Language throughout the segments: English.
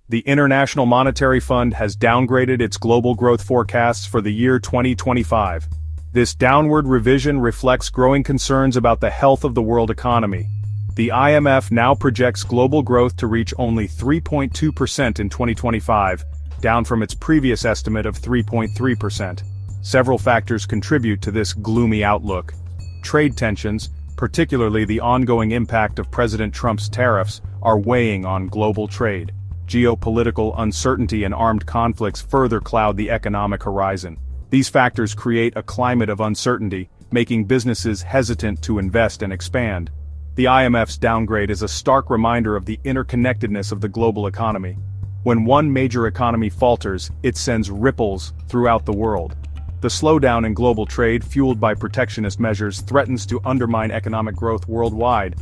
The International Monetary Fund has downgraded its global growth forecasts for the year 2025. This downward revision reflects growing concerns about the health of the world economy. The IMF now projects global growth to reach only 3.2% in 2025, down from its previous estimate of 3.3%. Several factors contribute to this gloomy outlook. Trade tensions, particularly the ongoing impact of President Trump's tariffs, are weighing on global trade. Geopolitical uncertainty and armed conflicts further cloud the economic horizon. These factors create a climate of uncertainty, making businesses hesitant to invest and expand. The IMF's downgrade is a stark reminder of the interconnectedness of the global economy. When one major economy falters, it sends ripples throughout the world. The slowdown in global trade, fueled by protectionist measures, threatens to undermine economic growth worldwide.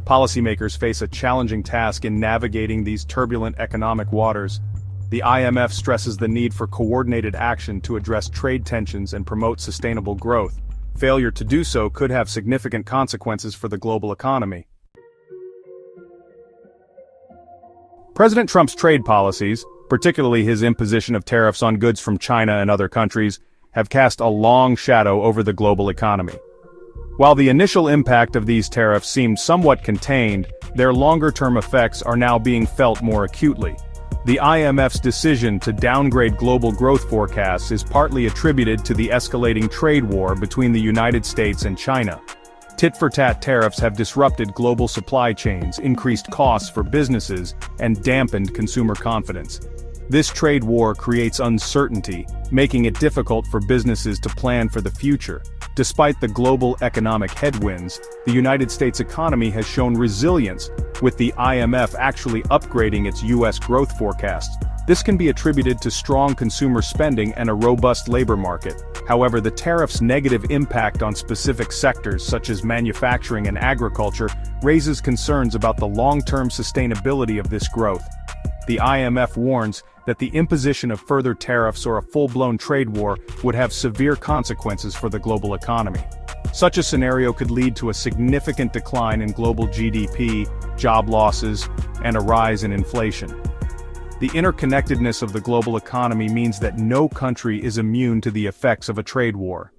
Policymakers face a challenging task in navigating these turbulent economic waters. The IMF stresses the need for coordinated action to address trade tensions and promote sustainable growth. Failure to do so could have significant consequences for the global economy. President Trump's trade policies, particularly his imposition of tariffs on goods from China and other countries, have cast a long shadow over the global economy. While the initial impact of these tariffs seemed somewhat contained, their longer-term effects are now being felt more acutely. The IMF's decision to downgrade global growth forecasts is partly attributed to the escalating trade war between the United States and China. Tit-for-tat tariffs have disrupted global supply chains, increased costs for businesses, and dampened consumer confidence. This trade war creates uncertainty, making it difficult for businesses to plan for the future. Despite the global economic headwinds, the United States economy has shown resilience, with the IMF actually upgrading its U.S. growth forecasts. This can be attributed to strong consumer spending and a robust labor market. However, the tariffs' negative impact on specific sectors such as manufacturing and agriculture raises concerns about the long-term sustainability of this growth. The IMF warns that the imposition of further tariffs or a full-blown trade war would have severe consequences for the global economy. Such a scenario could lead to a significant decline in global GDP, job losses, and a rise in inflation. The interconnectedness of the global economy means that no country is immune to the effects of a trade war.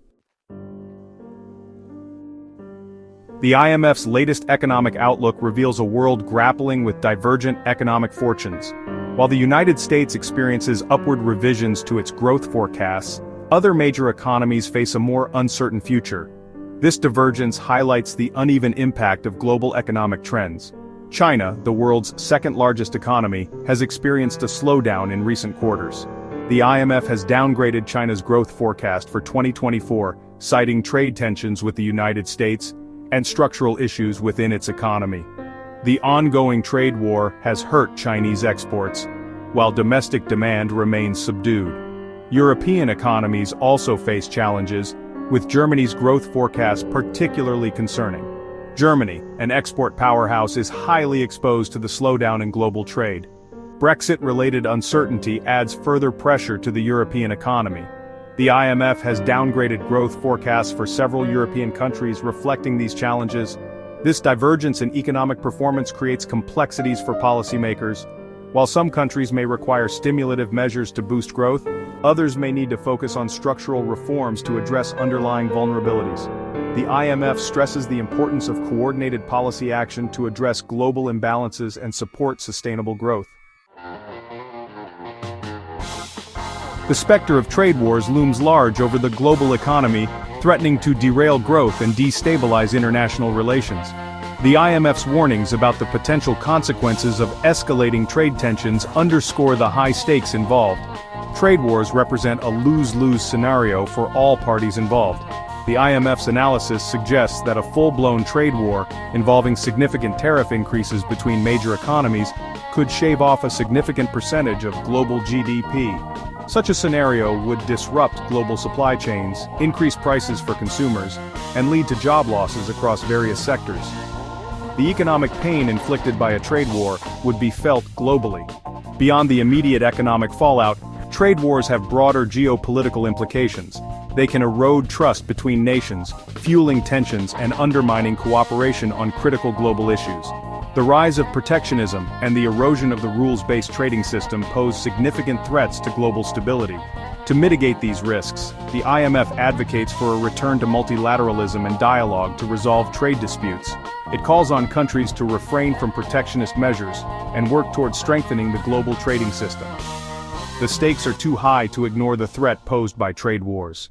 The IMF's latest economic outlook reveals a world grappling with divergent economic fortunes. While the United States experiences upward revisions to its growth forecasts, other major economies face a more uncertain future. This divergence highlights the uneven impact of global economic trends. China, the world's second-largest economy, has experienced a slowdown in recent quarters. The IMF has downgraded China's growth forecast for 2024, citing trade tensions with the United States and structural issues within its economy. The ongoing trade war has hurt Chinese exports, while domestic demand remains subdued. European economies also face challenges, with Germany's growth forecast particularly concerning. Germany, an export powerhouse, is highly exposed to the slowdown in global trade. Brexit-related uncertainty adds further pressure to the European economy. The IMF has downgraded growth forecasts for several European countries reflecting these challenges. This divergence in economic performance creates complexities for policymakers. While some countries may require stimulative measures to boost growth, others may need to focus on structural reforms to address underlying vulnerabilities. The IMF stresses the importance of coordinated policy action to address global imbalances and support sustainable growth. The specter of trade wars looms large over the global economy, threatening to derail growth and destabilize international relations. The IMF's warnings about the potential consequences of escalating trade tensions underscore the high stakes involved. Trade wars represent a lose-lose scenario for all parties involved. The IMF's analysis suggests that a full-blown trade war, involving significant tariff increases between major economies, could shave off a significant percentage of global GDP. Such a scenario would disrupt global supply chains, increase prices for consumers, and lead to job losses across various sectors. The economic pain inflicted by a trade war would be felt globally. Beyond the immediate economic fallout, trade wars have broader geopolitical implications. They can erode trust between nations, fueling tensions and undermining cooperation on critical global issues. The rise of protectionism and the erosion of the rules-based trading system pose significant threats to global stability. To mitigate these risks, the IMF advocates for a return to multilateralism and dialogue to resolve trade disputes. It calls on countries to refrain from protectionist measures and work towards strengthening the global trading system. The stakes are too high to ignore the threat posed by trade wars.